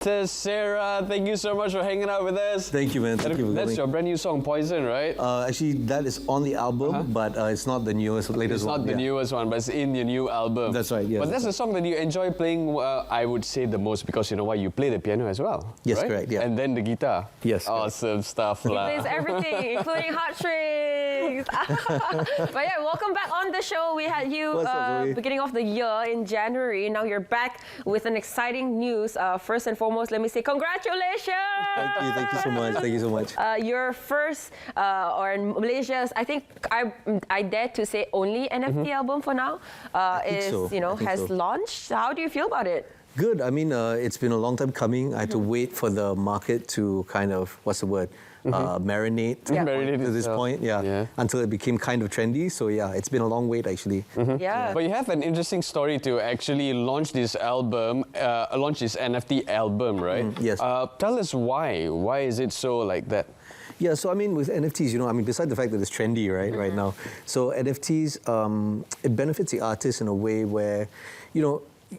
THESEIRA, thank you so much for hanging out with us. Thank you, man. Thank you for That's coming. your brand new song, Poison, right? Actually, that is on the album, but it's not the latest one. It's not the newest one, but it's in your new album. That's right, yes. But that's the song that you enjoy playing, I would say, the most, because you know why? You play the piano as well. Yes, right? correct, yeah. And then the guitar. Yes, correct. Awesome stuff. He plays everything, including heartstrings. But yeah, welcome back on the show. We had you What's up, Zoe? beginning of the year in January. Now you're back with an exciting news. First and foremost, let me say congratulations. Thank you so much. Thank you so much. Your first, or in Malaysia's, I think I dare to say only NFT album for now, is has launched. How do you feel about it? Good. I mean, it's been a long time coming. I had to wait for the market to kind of, what's the word? Marinate to this point, until it became kind of trendy. So yeah, it's been a long wait actually. Yeah. But you have an interesting story to actually launch this album, launch this NFT album, right? Yes. Tell us why. Why is it so like that? Yeah, so I mean, with NFTs, besides the fact that it's trendy, right now, so NFTs, it benefits the artists in a way where,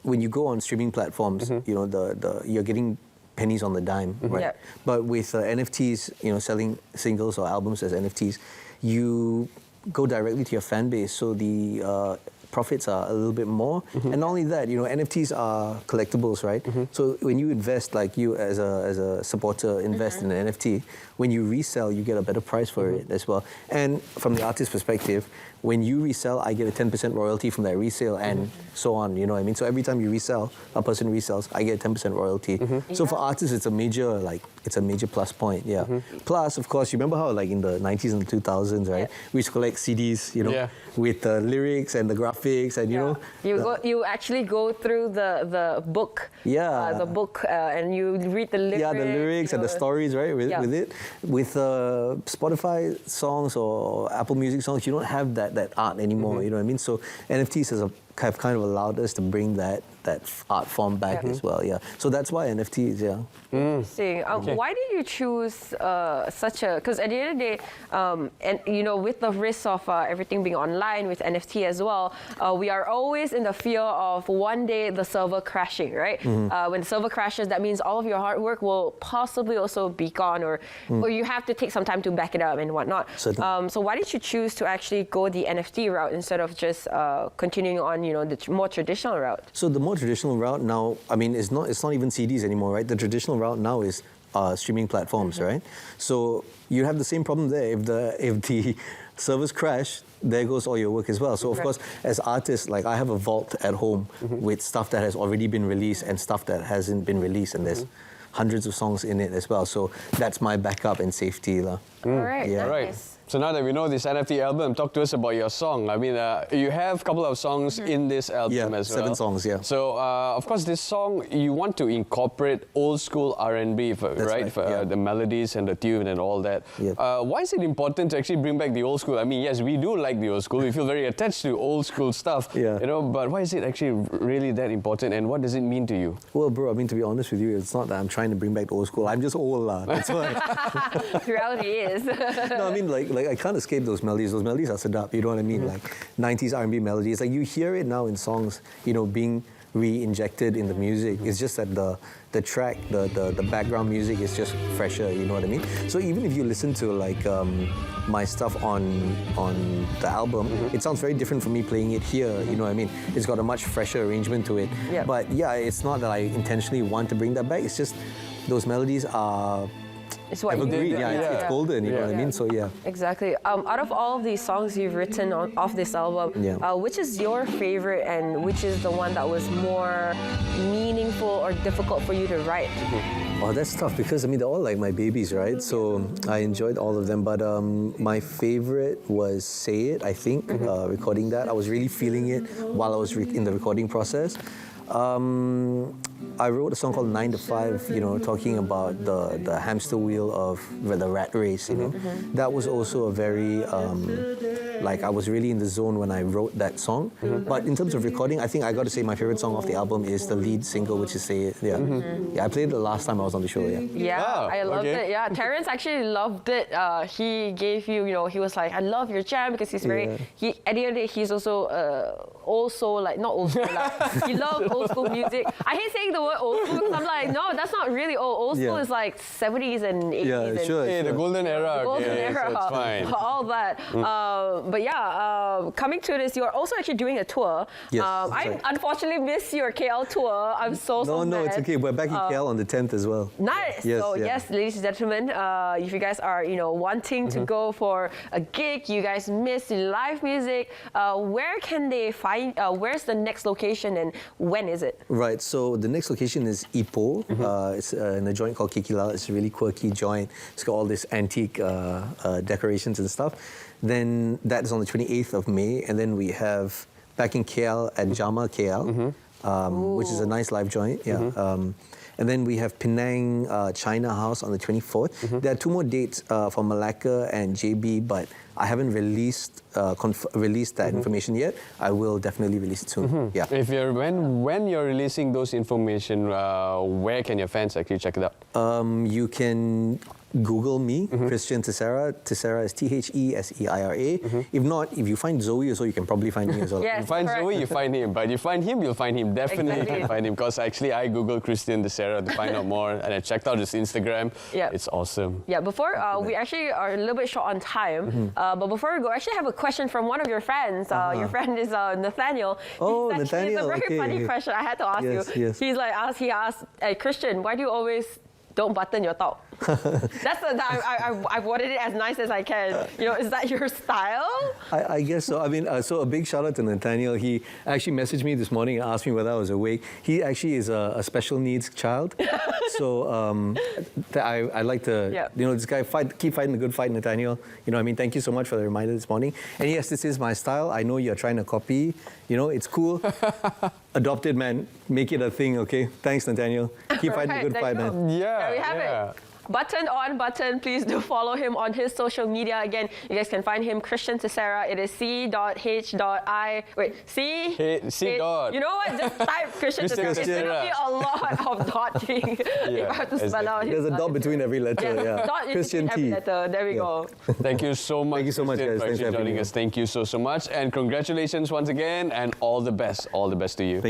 when you go on streaming platforms, you're getting pennies on the dime, right? Yeah. But with NFTs, selling singles or albums as NFTs, you go directly to your fan base, so the profits are a little bit more. And not only that, NFTs are collectibles, right? So when you invest, like you as a supporter invest in an NFT, when you resell, you get a better price for it as well. And from the artist's perspective, when you resell, I get a 10% royalty from that resale, and so on, you know what I mean? So every time you resell, a person resells, I get a 10% royalty. So for artists, it's a major plus point, Plus, of course, you remember how like in the 90s and the 2000s, right? We used to collect CDs, with the lyrics and the graphics, and you actually go through the book. And you read the lyrics. Yeah, the lyrics and the stories, right, with it. With Spotify songs or Apple Music songs, you don't have that art anymore, you know what I mean? So NFTs have kind of allowed us to bring that art form back as well, So that's why NFTs, Interesting. Why did you choose such a... Because at the end of the day, with the risk of everything being online, with NFT as well, we are always in the fear of one day the server crashing, right? When the server crashes, that means all of your hard work will possibly also be gone, or you have to take some time to back it up and whatnot. So why did you choose to actually go the NFT route instead of just continuing on, the more traditional route? So the more traditional route now, it's not even CDs anymore, right? The traditional route now is streaming platforms, right? So you have the same problem there. If the servers crash, there goes all your work as well. So of course, as artists, like I have a vault at home with stuff that has already been released and stuff that hasn't been released, and there's hundreds of songs in it as well. So that's my backup and safety. All right, nice. So now that we know this NFT album, talk to us about your song. You have a couple of songs in this album as well. 7 songs, So, of course, this song, you want to incorporate old school R&B, right? The melodies and the tune and all that. Why is it important to actually bring back the old school? Yes, we do like the old school. We feel very attached to old school stuff, but why is it actually really that important, and what does it mean to you? Well, bro, to be honest with you, it's not that I'm trying to bring back the old school. I'm just old, that's why. The reality is. No, I can't escape those melodies. Those melodies are sedap, you know what I mean? Like 90s R&B melodies. Like you hear it now in songs, being re-injected in the music. It's just that the track, the background music is just fresher, you know what I mean? So even if you listen to like my stuff on the album, it sounds very different from me playing it here, you know what I mean? It's got a much fresher arrangement to it. But yeah, it's not that I intentionally want to bring that back. It's just those melodies are... It's what evergreen, it's golden, you know what I mean? So exactly. Out of all of these songs you've written off this album, which is your favorite, and which is the one that was more meaningful or difficult for you to write? Oh, that's tough because they're all like my babies, right? So I enjoyed all of them, but my favorite was "Say It." I think recording that, I was really feeling it while I was in the recording process. I wrote a song called 9 to 5, talking about the hamster wheel of the rat race, That was also a very Like I was really in the zone when I wrote that song. But in terms of recording, I think I got to say my favorite song off the album is the lead single, which is Say It. Yeah, yeah. I played it the last time I was on the show. Yeah. Yeah, I loved it. Yeah, Terrence actually loved it. He gave you, he was like, I love your jam because he's very. He at the end of the day, he's also like not old school. Like, he loves old school music. I hate saying the word old school because I'm like, no, that's not really old. Old school is like 70s and 80s. Yeah, and sure. Hey, the golden era. The golden era. So it's fine. All that. But yeah, coming to this, you're also actually doing a tour. Yes, I unfortunately missed your KL tour. I'm so No, sad. it's okay. We're back in KL on the 10th as well. Nice. Yes, So yeah. yes, ladies and gentlemen, if you guys are wanting to go for a gig, you guys miss live music, where can they find? Where's the next location and when is it? Right. So the next location is Ipoh. It's in a joint called Kikilal. It's a really quirky joint. It's got all this antique decorations and stuff. Then that's on the 28th of May, and then we have back in KL at Jama KL, which is a nice live joint. Yeah. And then we have Penang China House on the 24th. There are 2 more dates for Malacca and JB, but I haven't released that information yet. I will definitely release it soon. Yeah. If you're when you're releasing those information, where can your fans actually check it out? You can Google me, Christian THESEIRA. THESEIRA is THESEIRA. If not, if you find Zoe also, you can probably find me as well. Yes, You find correct. Zoe, you find him. But you find him, you'll find him. Definitely Exactly. can find him. Because actually, I Googled Christian THESEIRA to find out more. And I checked out his Instagram. Yep. It's awesome. Yeah, before we actually are a little bit short on time, but before we go, I actually have a question from one of your friends. Your friend is Nathaniel. Oh, It's actually Nathaniel, a very okay. funny question. I had to ask Yes, you. yes. He asked, hey, Christian, why do you always don't button your top? I've worded it as nice as I can. Is that your style? I guess so. I mean, so a big shout out to Nathaniel. He actually messaged me this morning and asked me whether I was awake. He actually is a special needs child. So I like to, this guy keep fighting the good fight, Nathaniel. Thank you so much for the reminder this morning. And yes, this is my style. I know you're trying to copy. It's cool. Adopt it, man. Make it a thing, okay? Thanks, Nathaniel. Keep fighting the good fight, man. Yeah. There we have it. Button on button. Please do follow him on his social media. Again, you guys can find him, Christian THESEIRA. It is C.H.I. Wait, C. C dot. You know what? Just type Christian THESEIRA. It's going to be a lot of dotting if I have to spell out his There's a dot between every letter, yeah. Dot in Christian between every T. letter. There we go. Thank you so much. Thank you so much, Christian, guys. for Thanks for actually having joining me. us. Thank you so much. And congratulations once again. And all the best. All the best to you. Thank you.